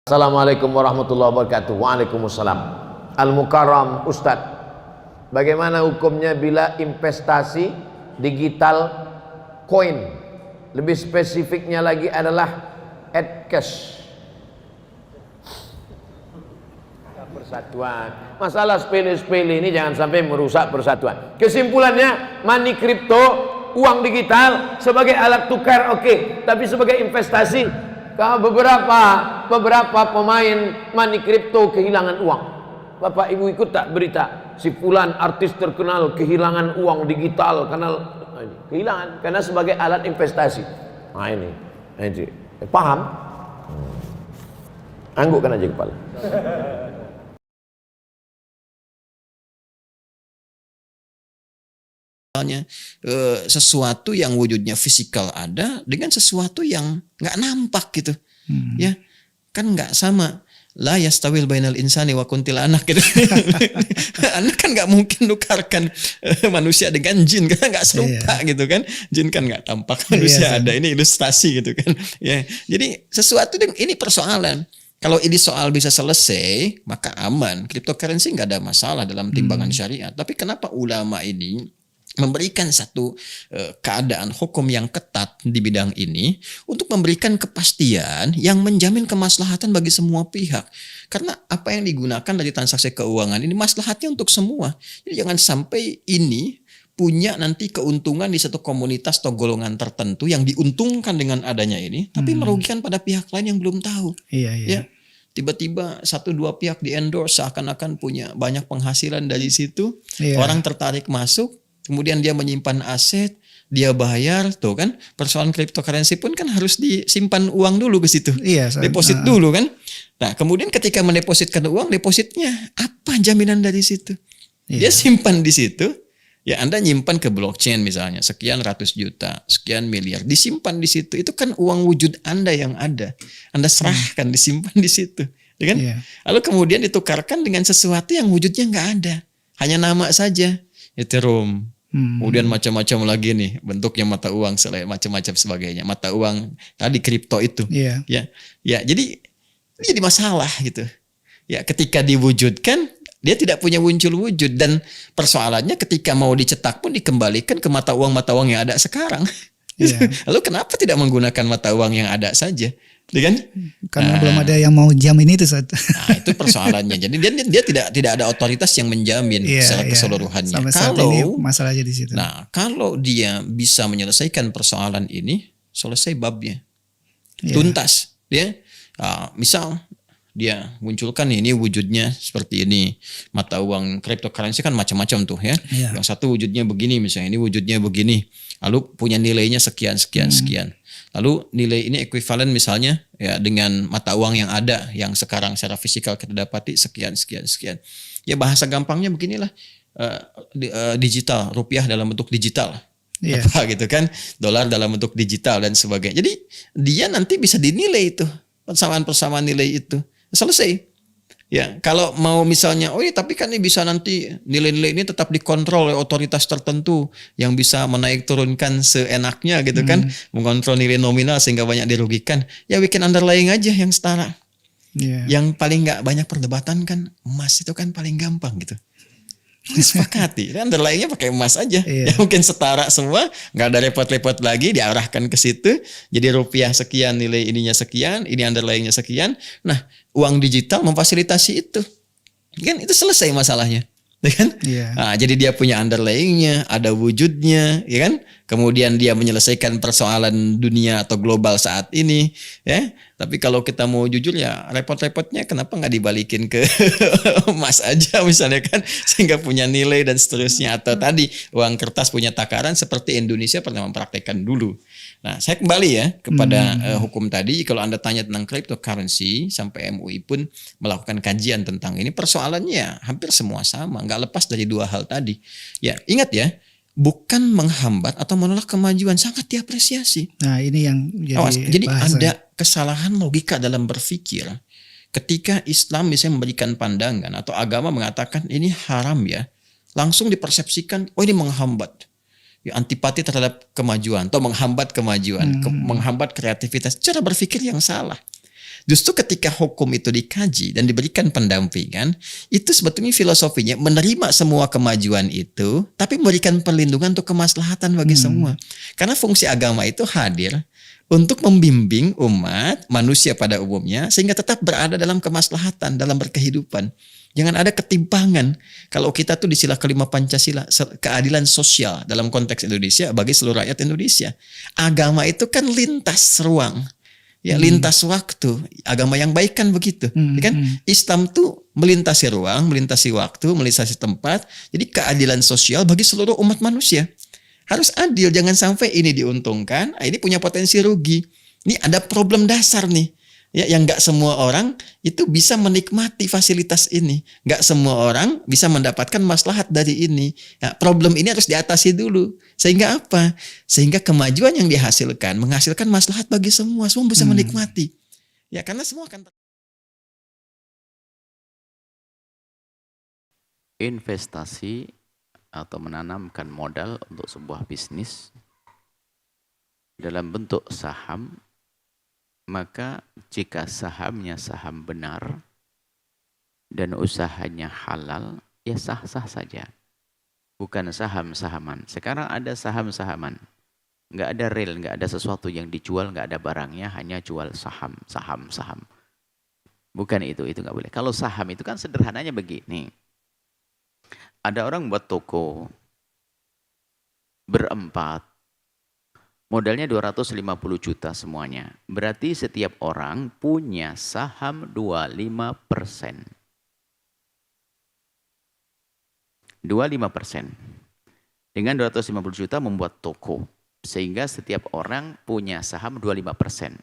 Assalamualaikum warahmatullahi wabarakatuh. Waalaikumsalam. Al-Mukarram Ustadz, bagaimana hukumnya bila investasi digital koin? Lebih spesifiknya lagi adalah cash. Persatuan. Masalah sepele-sepele ini jangan sampai merusak persatuan. Kesimpulannya, money crypto, uang digital sebagai alat tukar oke, tapi sebagai investasi beberapa pemain money crypto kehilangan uang. Bapak Ibu ikut tak berita si fulan artis terkenal kehilangan uang digital karena kehilangan karena sebagai alat investasi. Nah ini paham? Anggukkan aja kepala. Sesuatu yang wujudnya fisikal ada dengan sesuatu yang nggak nampak gitu, ya kan nggak sama. La yastawil bainal insani wa kuntil anak gitu. Anak kan nggak mungkin nukarkan manusia dengan jin karena nggak serupa gitu kan. Jin kan nggak tampak, manusia ada. Ini ilustrasi gitu kan. Ya, jadi sesuatu ini persoalan. Kalau ini soal bisa selesai maka aman. Cryptocurrency nggak ada masalah dalam timbangan syariat. Tapi kenapa ulama ini memberikan satu keadaan hukum yang ketat di bidang ini untuk memberikan kepastian yang menjamin kemaslahatan bagi semua pihak. Karena apa yang digunakan dari transaksi keuangan ini maslahatnya untuk semua. Jadi jangan sampai ini punya nanti keuntungan di satu komunitas atau golongan tertentu yang diuntungkan dengan adanya ini, tapi merugikan pada pihak lain yang belum tahu. Ya. Tiba-tiba 1-2 pihak di endorse seakan-akan punya banyak penghasilan dari situ. Orang tertarik masuk. Kemudian dia menyimpan aset, dia bayar, tuh kan persoalan cryptocurrency pun kan harus disimpan uang dulu ke situ, deposit dulu kan. Nah kemudian ketika mendepositkan uang, depositnya apa jaminan dari situ? Dia simpan di situ, ya Anda nyimpan ke blockchain misalnya, sekian ratus juta, sekian miliar, disimpan di situ, itu kan uang wujud Anda yang ada, Anda serahkan, disimpan di situ, ya kan? Lalu kemudian ditukarkan dengan sesuatu yang wujudnya nggak ada, hanya nama saja, Ethereum. Kemudian macam-macam lagi nih bentuknya mata uang selain macam-macam sebagainya, mata uang tadi kripto itu, ya jadi masalah gitu. Ya ketika diwujudkan dia tidak punya wujud dan persoalannya ketika mau dicetak pun dikembalikan ke mata uang yang ada sekarang. Lalu kenapa tidak menggunakan mata uang yang ada saja? Kan? Karena belum ada yang mau jamin itu saat. Nah, itu persoalannya. Jadi dia tidak ada otoritas yang menjamin secara keseluruhannya. Sampai saat ini masalahnya di situ. Nah, kalau dia bisa menyelesaikan persoalan ini, selesai babnya. Tuntas, misal dia munculkan ini wujudnya seperti ini. Mata uang cryptocurrency kan macam-macam tuh ya. Yang satu wujudnya begini misalnya, ini wujudnya begini. Lalu punya nilainya sekian. Lalu nilai ini ekuivalen misalnya ya dengan mata uang yang ada yang sekarang secara fisikal kita dapati sekian. Ya bahasa gampangnya beginilah, digital, rupiah dalam bentuk digital. Apa gitu kan, dolar dalam bentuk digital dan sebagainya. Jadi dia nanti bisa dinilai itu, persamaan nilai itu. Selesai. Ya, kalau mau misalnya, tapi kan ini bisa nanti nilai-nilai ini tetap dikontrol oleh otoritas tertentu yang bisa menaik turunkan seenaknya gitu kan, mengontrol nilai nominal sehingga banyak dirugikan. Ya bikin underlying aja yang setara. Yang paling nggak banyak perdebatan kan emas, itu kan paling gampang gitu. Disepakati, underlyingnya pakai emas aja, ya mungkin setara semua, nggak ada repot-repot lagi, diarahkan ke situ, jadi rupiah sekian, nilai ininya sekian, ini underlyingnya sekian. Nah, uang digital memfasilitasi itu, kan itu selesai masalahnya, ya kan? Nah, jadi dia punya underlyingnya, ada wujudnya, ya kan? Kemudian dia menyelesaikan persoalan dunia atau global saat ini, ya. Tapi kalau kita mau jujur ya repot-repotnya kenapa nggak dibalikin ke emas aja misalnya kan, sehingga punya nilai dan seterusnya. Atau tadi uang kertas punya takaran seperti Indonesia pernah mempraktekkan dulu. Nah saya kembali ya kepada hukum tadi. Kalau Anda tanya tentang cryptocurrency, sampai MUI pun melakukan kajian tentang ini, persoalannya hampir semua sama, nggak lepas dari dua hal tadi. Ya ingat ya, bukan menghambat atau menolak kemajuan, sangat diapresiasi. Nah ini yang jadi ada kesalahan logika dalam berpikir ketika Islam misalnya memberikan pandangan atau agama mengatakan ini haram ya, langsung dipersepsikan ini menghambat, ya, antipati terhadap kemajuan atau menghambat kemajuan, menghambat kreativitas. Cara berpikir yang salah. Justru ketika hukum itu dikaji dan diberikan pendampingan, itu sebetulnya filosofinya menerima semua kemajuan itu, tapi memberikan perlindungan untuk kemaslahatan bagi semua. Karena fungsi agama itu hadir untuk membimbing umat manusia pada umumnya sehingga tetap berada dalam kemaslahatan dalam berkehidupan. Jangan ada ketimpangan. Kalau kita tuh di sila kelima Pancasila, keadilan sosial dalam konteks Indonesia bagi seluruh rakyat Indonesia. Agama itu kan lintas ruang, ya lintas waktu. Agama yang baik kan begitu, ya kan? Islam tuh melintasi ruang, melintasi waktu, melintasi tempat. Jadi keadilan sosial bagi seluruh umat manusia. Harus adil, jangan sampai ini diuntungkan, ini punya potensi rugi. Ini ada problem dasar nih. Ya, yang nggak semua orang itu bisa menikmati fasilitas ini, nggak semua orang bisa mendapatkan maslahat dari ini. Nah, problem ini harus diatasi dulu. Sehingga apa? Sehingga kemajuan yang dihasilkan menghasilkan maslahat bagi semua bisa menikmati. Ya, karena semua akan investasi atau menanamkan modal untuk sebuah bisnis dalam bentuk saham. Maka jika sahamnya saham benar dan usahanya halal, ya sah-sah saja. Bukan saham-sahaman. Sekarang ada saham-sahaman. Nggak ada real, nggak ada sesuatu yang dijual, nggak ada barangnya, hanya jual saham. Bukan itu nggak boleh. Kalau saham itu kan sederhananya begini. Ada orang buat toko berempat. Modalnya 250 juta semuanya. Berarti setiap orang punya saham 25%. 25%. Dengan 250 juta membuat toko. Sehingga setiap orang punya saham 25%.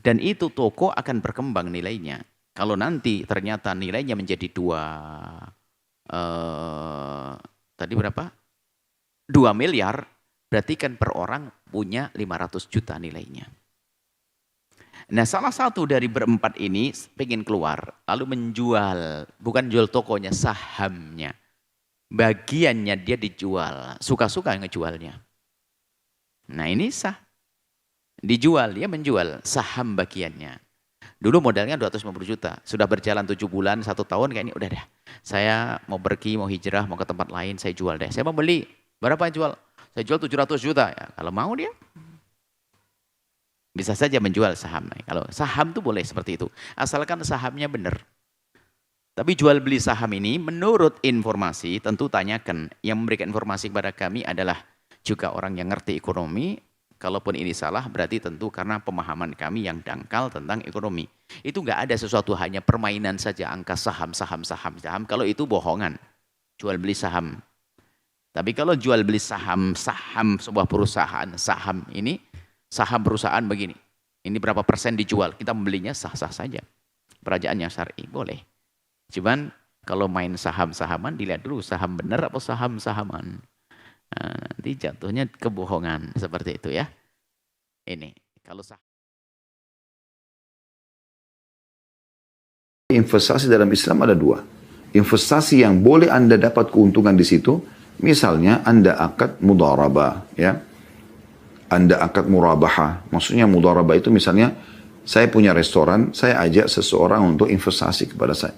Dan itu toko akan berkembang nilainya. Kalau nanti ternyata nilainya menjadi tadi berapa? 2 miliar. Berarti kan per orang punya 500 juta nilainya. Nah, salah satu dari berempat ini pengen keluar, lalu menjual, bukan jual tokonya, sahamnya. Bagiannya dia dijual, suka-suka ngejualnya. Nah, ini sah. Dijual, dia menjual saham bagiannya. Dulu modalnya 250 juta, sudah berjalan 7 bulan, 1 tahun, kayaknya udah deh. Saya mau pergi, mau hijrah, mau ke tempat lain, saya jual deh. Saya mau beli, berapa jual? Saya jual 700 juta, ya. Kalau mau dia bisa saja menjual saham. Kalau saham tuh boleh seperti itu, asalkan sahamnya benar. Tapi jual beli saham ini menurut informasi, tentu tanyakan. Yang memberikan informasi kepada kami adalah juga orang yang ngerti ekonomi. Kalaupun ini salah berarti tentu karena pemahaman kami yang dangkal tentang ekonomi. Itu nggak ada sesuatu, hanya permainan saja angka saham. Kalau itu bohongan, jual beli saham. Tapi kalau jual beli saham sebuah perusahaan, saham perusahaan begini. Ini berapa persen dijual, kita membelinya sah-sah saja. Perajaan yang syar'i boleh. Cuman kalau main saham-sahaman dilihat dulu saham benar atau saham-sahaman. Nah, nanti jatuhnya kebohongan seperti itu ya. Ini kalau investasi dalam Islam ada 2. Investasi yang boleh Anda dapat keuntungan di situ. Misalnya Anda akad mudharabah, ya. Anda akad murabahah. Maksudnya mudharabah itu misalnya saya punya restoran, saya ajak seseorang untuk investasi kepada saya,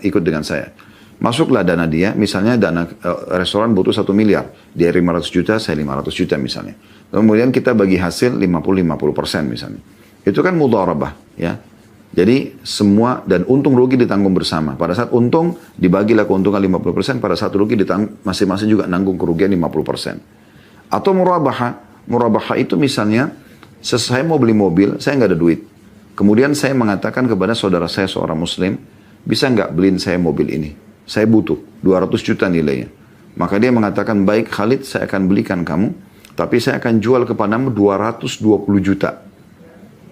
ikut dengan saya. Masuklah dana dia, misalnya dana restoran butuh 1 miliar, dia 500 juta, saya 500 juta misalnya. Kemudian kita bagi hasil 50-50% misalnya. Itu kan mudharabah, ya. Jadi semua dan untung rugi ditanggung bersama. Pada saat untung dibagilah keuntungan 50%, pada saat rugi masing-masing juga nanggung kerugian 50%. Atau murabahah itu misalnya saya mau beli mobil, saya nggak ada duit. Kemudian saya mengatakan kepada saudara saya seorang muslim, bisa nggak beliin saya mobil ini? Saya butuh 200 juta nilainya. Maka dia mengatakan, baik Khalid, saya akan belikan kamu, tapi saya akan jual kepadamu 220 juta.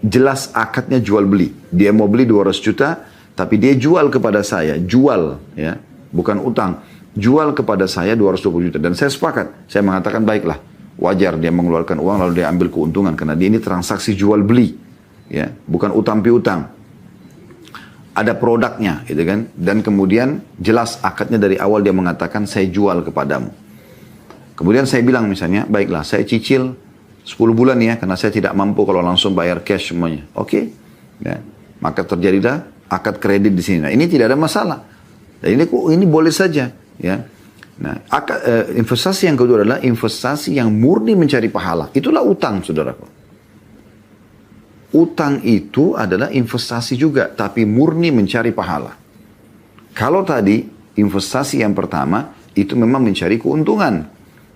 Jelas akadnya jual beli. Dia mau beli 200 juta, tapi dia jual kepada saya, ya, bukan utang. Jual kepada saya 220 juta. Dan saya sepakat, saya mengatakan baiklah, wajar dia mengeluarkan uang lalu dia ambil keuntungan, karena dia ini transaksi jual beli, ya, bukan utang piutang. Ada produknya, gitu kan? Dan kemudian jelas akadnya dari awal dia mengatakan saya jual kepadamu. Kemudian saya bilang misalnya, baiklah saya cicil 10 bulan ya, karena saya tidak mampu kalau langsung bayar cash semuanya. Oke. Ya. maka terjadilah akad kredit di sini. Nah, ini tidak ada masalah. Dan ini boleh saja, ya. Nah, investasi yang kedua adalah investasi yang murni mencari pahala. Itulah utang, saudaraku. Utang itu adalah investasi juga, tapi murni mencari pahala. Kalau tadi investasi yang pertama itu memang mencari keuntungan.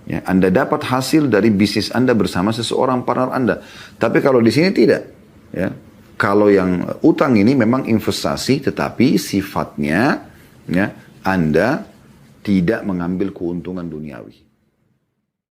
Ya, Anda dapat hasil dari bisnis Anda bersama seseorang partner Anda. Tapi kalau di sini tidak. Ya. Kalau yang utang ini memang investasi, tetapi sifatnya ya, Anda tidak mengambil keuntungan duniawi.